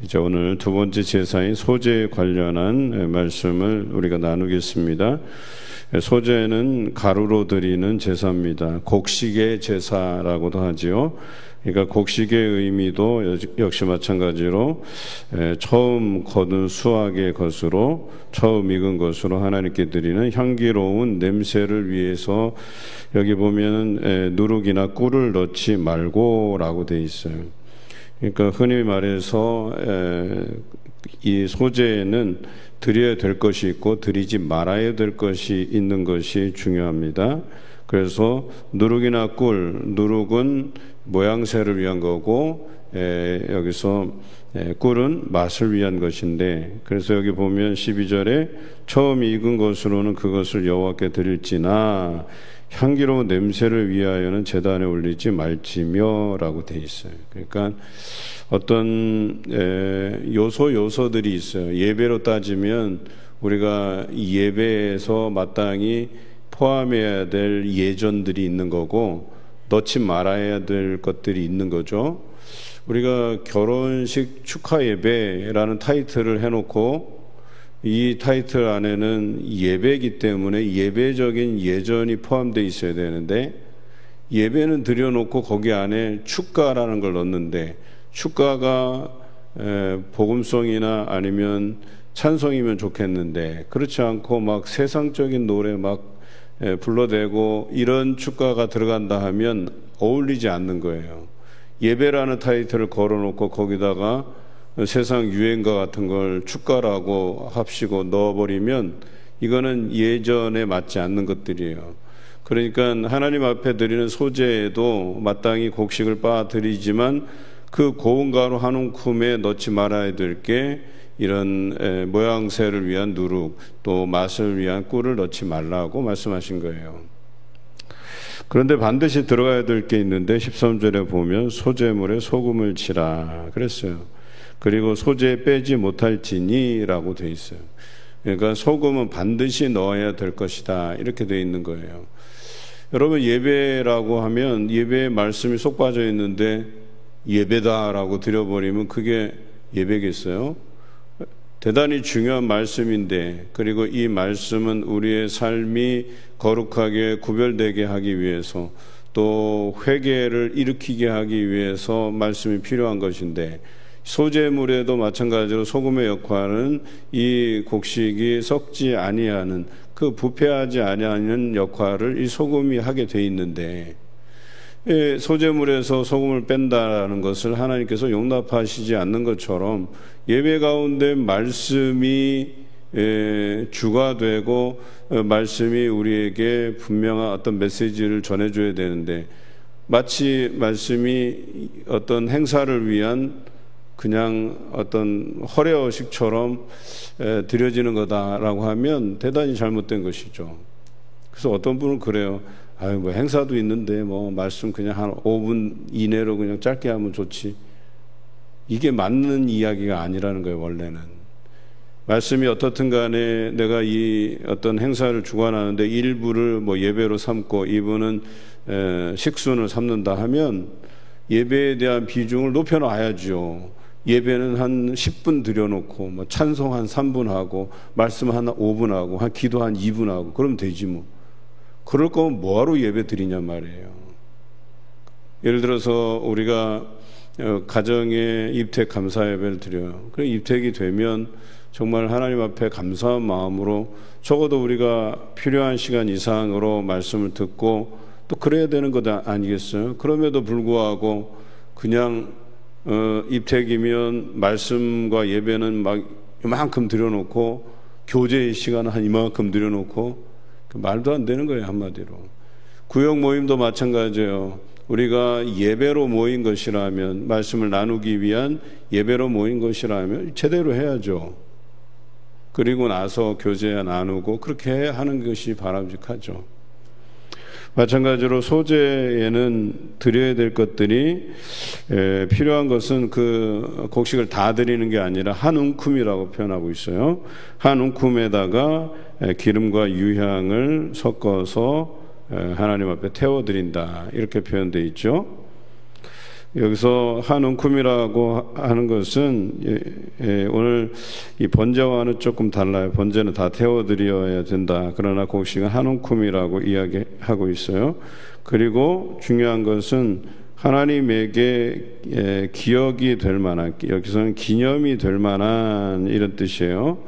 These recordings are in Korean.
이제 오늘 두 번째 제사인 소제에 관련한 말씀을 우리가 나누겠습니다. 소제는 가루로 드리는 제사입니다. 곡식의 제사라고도 하지요. 그러니까 곡식의 의미도 역시 마찬가지로 처음 거둔 수확의 것으로, 처음 익은 것으로 하나님께 드리는 향기로운 냄새를 위해서, 여기 보면 누룩이나 꿀을 넣지 말고라고 돼 있어요. 그러니까 흔히 말해서 이 소제에는 드려야 될 것이 있고 드리지 말아야 될 것이 있는 것이 중요합니다. 그래서 누룩이나 꿀, 누룩은 모양새를 위한 거고 여기서 꿀은 맛을 위한 것인데, 그래서 여기 보면 12절에 처음 익은 것으로는 그것을 여호와께 드릴지나 향기로운 냄새를 위하여는 제단에 올리지 말지며 라고 돼 있어요. 그러니까 어떤 요소들이 있어요. 예배로 따지면 우리가 예배에서 마땅히 포함해야 될 예전들이 있는 거고 넣지 말아야 될 것들이 있는 거죠. 우리가 결혼식 축하 예배라는 타이틀을 해놓고 이 타이틀 안에는 예배이기 때문에 예배적인 예전이 포함되어 있어야 되는데, 예배는 드려놓고 거기 안에 축가라는 걸 넣는데, 축가가 복음송이나 아니면 찬송이면 좋겠는데 그렇지 않고 막 세상적인 노래 막 불러대고 이런 축가가 들어간다 하면 어울리지 않는 거예요. 예배라는 타이틀을 걸어놓고 거기다가 세상 유행가 같은 걸 축가라고 합시고 넣어버리면 이거는 예전에 맞지 않는 것들이에요. 그러니까 하나님 앞에 드리는 소제에도 마땅히 곡식을 빻아 드리지만 그 고운 가루 한 움큼에 넣지 말아야 될 게 이런 모양새를 위한 누룩, 또 맛을 위한 꿀을 넣지 말라고 말씀하신 거예요. 그런데 반드시 들어가야 될 게 있는데 13절에 보면 소제물에 소금을 치라 그랬어요. 그리고 소제에 빼지 못할지니라고 돼 있어요. 그러니까 소금은 반드시 넣어야 될 것이다 이렇게 돼 있는 거예요. 여러분, 예배라고 하면 예배의 말씀이 쏙 빠져 있는데 예배다라고 드려버리면 그게 예배겠어요? 대단히 중요한 말씀인데, 그리고 이 말씀은 우리의 삶이 거룩하게 구별되게 하기 위해서, 또 회개를 일으키게 하기 위해서 말씀이 필요한 것인데, 소제물에도 마찬가지로 소금의 역할은 이 곡식이 썩지 아니하는, 그 부패하지 아니하는 역할을 이 소금이 하게 돼 있는데, 소제물에서 소금을 뺀다는 것을 하나님께서 용납하시지 않는 것처럼 예배 가운데 말씀이 주가 되고 말씀이 우리에게 분명한 어떤 메시지를 전해줘야 되는데, 마치 말씀이 어떤 행사를 위한 그냥 어떤 허례허식처럼 드려지는 거다라고 하면 대단히 잘못된 것이죠. 그래서 어떤 분은 그래요. 아유, 뭐 행사도 있는데 뭐 말씀 그냥 한 5분 이내로 그냥 짧게 하면 좋지. 이게 맞는 이야기가 아니라는 거예요. 원래는 말씀이 어떻든 간에 내가 이 어떤 행사를 주관하는데 일부를 뭐 예배로 삼고 이부는 식순을 삼는다 하면 예배에 대한 비중을 높여놔야죠. 예배는 한 10분 드려놓고 뭐 찬송 한 3분 하고 말씀 한 5분 하고 한 기도 한 2분 하고 그러면 되지 뭐. 그럴 거면 뭐하러 예배 드리냐 말이에요. 예를 들어서 우리가 가정에 입택 감사 예배를 드려요. 그래 입택이 되면 정말 하나님 앞에 감사한 마음으로 적어도 우리가 필요한 시간 이상으로 말씀을 듣고 또 그래야 되는 것 아니겠어요? 그럼에도 불구하고 그냥 입택이면 말씀과 예배는 막 이만큼 드려놓고 교제의 시간은 한 이만큼 드려놓고 말도 안 되는 거예요. 한마디로 구역 모임도 마찬가지예요. 우리가 예배로 모인 것이라면, 말씀을 나누기 위한 예배로 모인 것이라면 제대로 해야죠. 그리고 나서 교제 나누고 그렇게 하는 것이 바람직하죠. 마찬가지로 소제에는 드려야 될 것들이 필요한 것은 그 곡식을 다 드리는 게 아니라 한 움큼이라고 표현하고 있어요. 한 움큼에다가 기름과 유향을 섞어서 하나님 앞에 태워드린다 이렇게 표현되어 있죠. 여기서 한 움큼이라고 하는 것은 오늘 이 번제와는 조금 달라요. 번제는 다 태워드려야 된다. 그러나 곡식은 한 움큼이라고 이야기하고 있어요. 그리고 중요한 것은 하나님에게 기억이 될 만한, 여기서는 기념이 될 만한 이런 뜻이에요.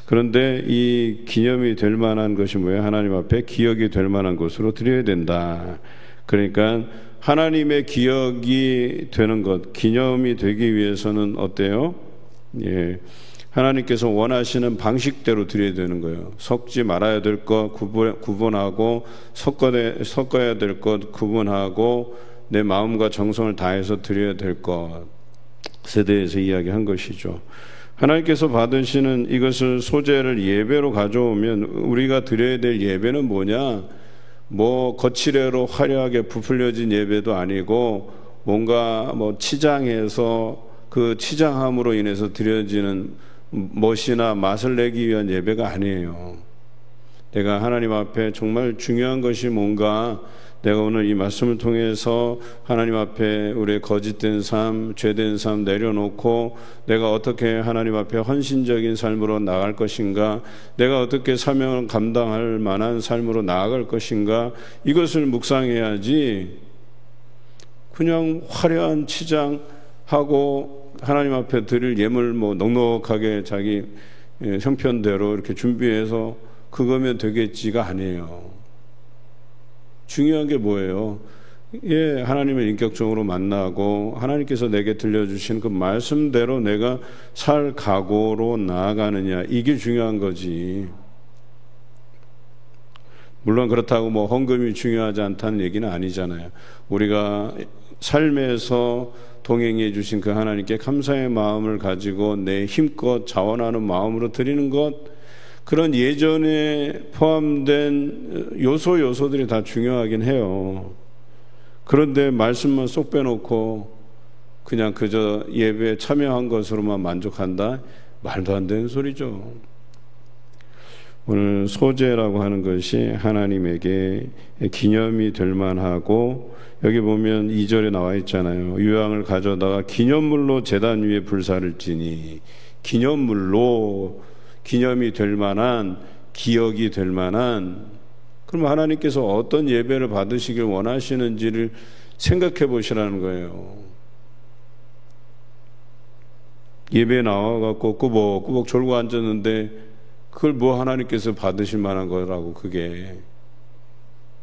그런데 이 기념이 될 만한 것이 뭐예요? 하나님 앞에 기억이 될 만한 것으로 드려야 된다. 그러니까 하나님의 기억이 되는 것, 기념이 되기 위해서는 어때요? 하나님께서 원하시는 방식대로 드려야 되는 거예요. 섞지 말아야 될 것 구분하고, 섞어야 될 것 구분하고, 내 마음과 정성을 다해서 드려야 될 것에 대해서 이야기한 것이죠. 하나님께서 받으시는 이것을 소재를 예배로 가져오면 우리가 드려야 될 예배는 뭐냐? 뭐 거칠애로 화려하게 부풀려진 예배도 아니고, 뭔가 뭐 치장해서 그 치장함으로 인해서 드려지는 멋이나 맛을 내기 위한 예배가 아니에요. 내가 하나님 앞에 정말 중요한 것이 뭔가, 내가 오늘 이 말씀을 통해서 하나님 앞에 우리의 거짓된 삶, 죄된 삶 내려놓고 내가 어떻게 하나님 앞에 헌신적인 삶으로 나아갈 것인가, 내가 어떻게 사명을 감당할 만한 삶으로 나아갈 것인가, 이것을 묵상해야지 그냥 화려한 치장하고 하나님 앞에 드릴 예물 뭐 넉넉하게 자기 형편대로 이렇게 준비해서 그거면 되겠지가 아니에요. 중요한 게 뭐예요? 하나님을 인격적으로 만나고 하나님께서 내게 들려주신 그 말씀대로 내가 살 각오로 나아가느냐, 이게 중요한 거지. 물론 그렇다고 뭐 헌금이 중요하지 않다는 얘기는 아니잖아요. 우리가 삶에서 동행해 주신 그 하나님께 감사의 마음을 가지고 내 힘껏 자원하는 마음으로 드리는 것, 그런 예전에 포함된 요소들이 다 중요하긴 해요. 그런데 말씀만 쏙 빼놓고 그냥 그저 예배에 참여한 것으로만 만족한다? 말도 안 되는 소리죠. 오늘 소제라고 하는 것이 하나님에게 기념이 될 만하고, 여기 보면 2절에 나와 있잖아요. 유향을 가져다가 기념물로 제단 위에 불사를 지니, 기념물로, 기념이 될 만한, 기억이 될 만한. 그럼 하나님께서 어떤 예배를 받으시길 원하시는지를 생각해 보시라는 거예요. 예배에 나와갖고 꾸벅꾸벅 졸고 앉았는데 그걸 뭐 하나님께서 받으실 만한 거라고. 그게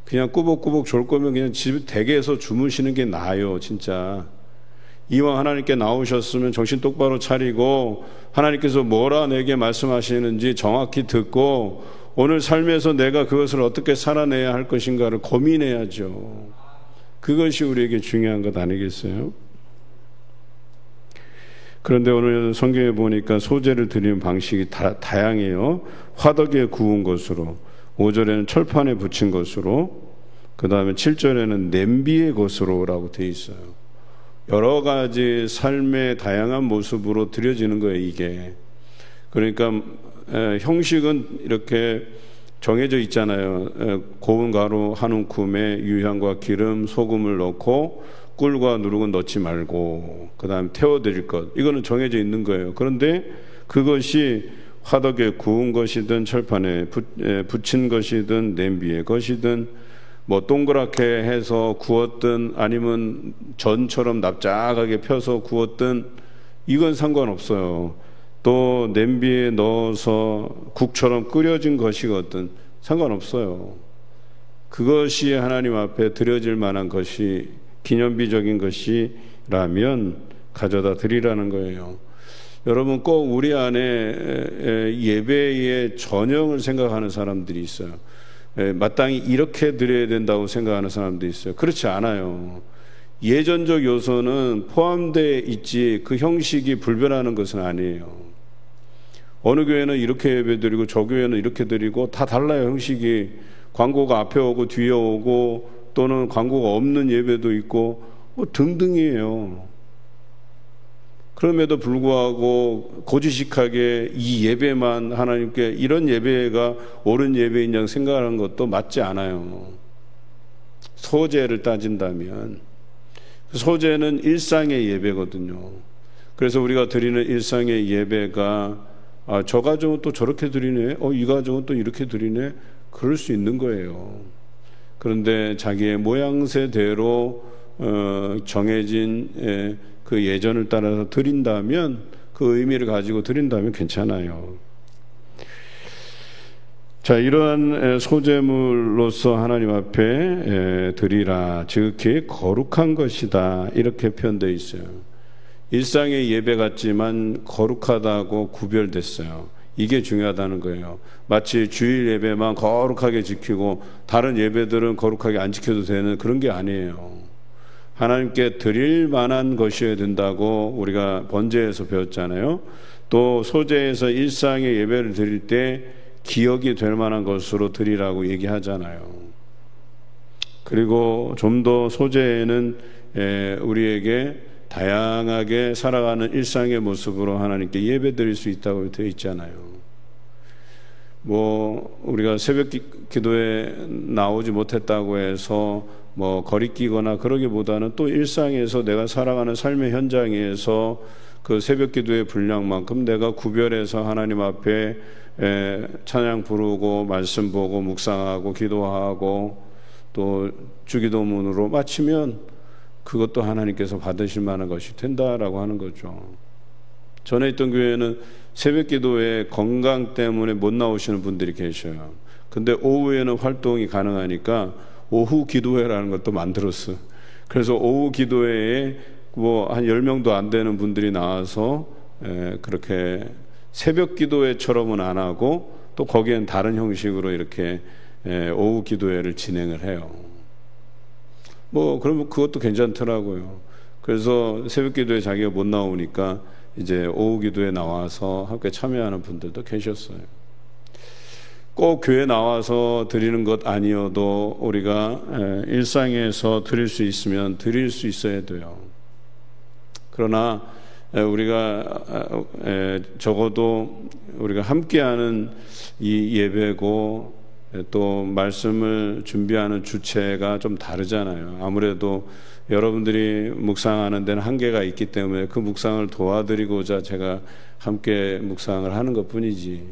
그냥 꾸벅꾸벅 졸 거면 그냥 집 댁에서 주무시는 게 나아요. 진짜 이왕 하나님께 나오셨으면 정신 똑바로 차리고 하나님께서 뭐라 내게 말씀하시는지 정확히 듣고 오늘 삶에서 내가 그것을 어떻게 살아내야 할 것인가를 고민해야죠. 그것이 우리에게 중요한 것 아니겠어요? 그런데 오늘 성경에 보니까 소제를 드리는 방식이 다양해요. 화덕에 구운 것으로, 5절에는 철판에 붙인 것으로, 그 다음에 7절에는 냄비의 것으로라고 되어 있어요. 여러 가지 삶의 다양한 모습으로 드려지는 거예요, 이게. 그러니까 형식은 이렇게 정해져 있잖아요. 고운 가루 한 움큼에 유향과 기름, 소금을 넣고 꿀과 누룩은 넣지 말고 그 다음에 태워드릴 것, 이거는 정해져 있는 거예요. 그런데 그것이 화덕에 구운 것이든 철판에 붙인 것이든 냄비의 것이든 뭐 동그랗게 해서 구웠든 아니면 전처럼 납작하게 펴서 구웠든 이건 상관없어요. 또 냄비에 넣어서 국처럼 끓여진 것이거든 상관없어요. 그것이 하나님 앞에 드려질 만한 것이, 기념비적인 것이라면 가져다 드리라는 거예요. 여러분, 꼭 우리 안에 예배의 전형을 생각하는 사람들이 있어요. 마땅히 이렇게 드려야 된다고 생각하는 사람도 있어요. 그렇지 않아요. 예전적 요소는 포함되어 있지 그 형식이 불변하는 것은 아니에요. 어느 교회는 이렇게 예배드리고 저 교회는 이렇게 드리고 다 달라요. 형식이. 광고가 앞에 오고 뒤에 오고 또는 광고가 없는 예배도 있고 뭐 등등이에요. 그럼에도 불구하고 고지식하게 이 예배만 하나님께 이런 예배가 옳은 예배인 양 생각하는 것도 맞지 않아요. 소재를 따진다면. 소제는 일상의 예배거든요. 그래서 우리가 드리는 일상의 예배가 저 가정은 또 저렇게 드리네, 이 가정은 또 이렇게 드리네, 그럴 수 있는 거예요. 그런데 자기의 모양새대로 정해진 그 예전을 따라서 드린다면, 그 의미를 가지고 드린다면 괜찮아요. 자, 이러한 소제물로서 하나님 앞에 드리라, 지극히 거룩한 것이다, 이렇게 표현되어 있어요. 일상의 예배 같지만 거룩하다고 구별됐어요. 이게 중요하다는 거예요. 마치 주일 예배만 거룩하게 지키고 다른 예배들은 거룩하게 안 지켜도 되는 그런 게 아니에요. 하나님께 드릴 만한 것이어야 된다고 우리가 번제에서 배웠잖아요. 또 소제에서 일상의 예배를 드릴 때 기억이 될 만한 것으로 드리라고 얘기하잖아요. 그리고 좀 더 소제에는 우리에게 다양하게 살아가는 일상의 모습으로 하나님께 예배 드릴 수 있다고 되어 있잖아요. 우리가 새벽 기도에 나오지 못했다고 해서 거리끼거나 그러기보다는 또 일상에서 내가 살아가는 삶의 현장에서 그 새벽 기도의 분량만큼 내가 구별해서 하나님 앞에 찬양 부르고 말씀 보고 묵상하고 기도하고 또 주기도문으로 마치면 그것도 하나님께서 받으실 만한 것이 된다라고 하는 거죠. 전에 있던 교회는 새벽 기도에 건강 때문에 못 나오시는 분들이 계셔요. 근데 오후에는 활동이 가능하니까 오후 기도회라는 것도 만들었어요. 그래서 오후 기도회에 한 10명도 안 되는 분들이 나와서 그렇게 새벽 기도회처럼은 안 하고 또 거기엔 다른 형식으로 이렇게 오후 기도회를 진행을 해요. 그러면 그것도 괜찮더라고요. 그래서 새벽 기도에 자기가 못 나오니까 이제 오후 기도에 나와서 함께 참여하는 분들도 계셨어요. 꼭 교회 나와서 드리는 것 아니어도 우리가 일상에서 드릴 수 있으면 드릴 수 있어야 돼요. 그러나 우리가 적어도 우리가 함께하는 이 예배고 또 말씀을 준비하는 주체가 좀 다르잖아요. 아무래도 여러분들이 묵상하는 데는 한계가 있기 때문에 그 묵상을 도와드리고자 제가 함께 묵상을 하는 것뿐이지.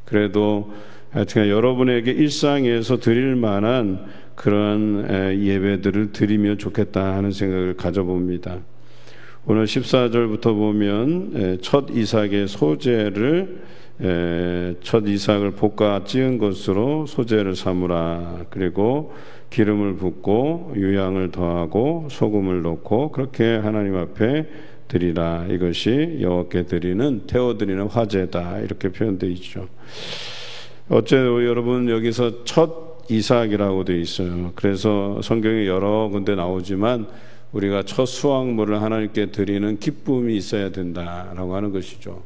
그래도 하여튼 여러분에게 일상에서 드릴 만한 그런 예배들을 드리면 좋겠다 하는 생각을 가져봅니다. 오늘 14절부터 보면 첫 이삭의 소제를 첫 이삭을 볶아 찌은 것으로 소제를 삼으라. 그리고 기름을 붓고 유향을 더하고 소금을 넣고 그렇게 하나님 앞에 드리라. 이것이 여호와께 드리는 태워드리는 화제다. 이렇게 표현되어 있죠. 여러분 여기서 첫 이삭이라고 되어 있어요. 그래서 성경에 여러 군데 나오지만 우리가 첫 수확물을 하나님께 드리는 기쁨이 있어야 된다라고 하는 것이죠.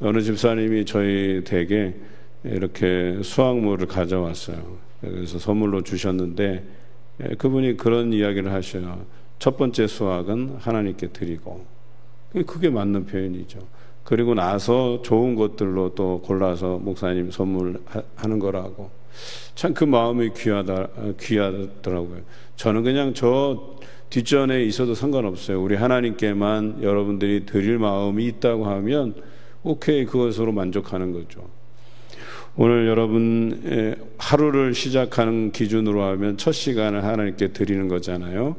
어느 집사님이 저희 댁에 이렇게 수확물을 가져왔어요. 그래서 선물로 주셨는데 그분이 그런 이야기를 하셔요. 첫 번째 수확은 하나님께 드리고, 그게 맞는 표현이죠. 그리고 나서 좋은 것들로 또 골라서 목사님 선물하는 거라고. 참 그 마음이 귀하더라고요. 저는 그냥 저 뒷전에 있어도 상관없어요. 우리 하나님께만 여러분들이 드릴 마음이 있다고 하면 오케이, 그것으로 만족하는 거죠. 오늘 여러분 하루를 시작하는 기준으로 하면 첫 시간을 하나님께 드리는 거잖아요.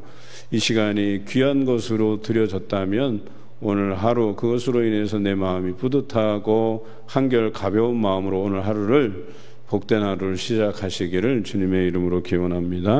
이 시간이 귀한 것으로 드려졌다면 오늘 하루 그것으로 인해서 내 마음이 뿌듯하고 한결 가벼운 마음으로 오늘 하루를, 복된 하루를 시작하시기를 주님의 이름으로 기원합니다.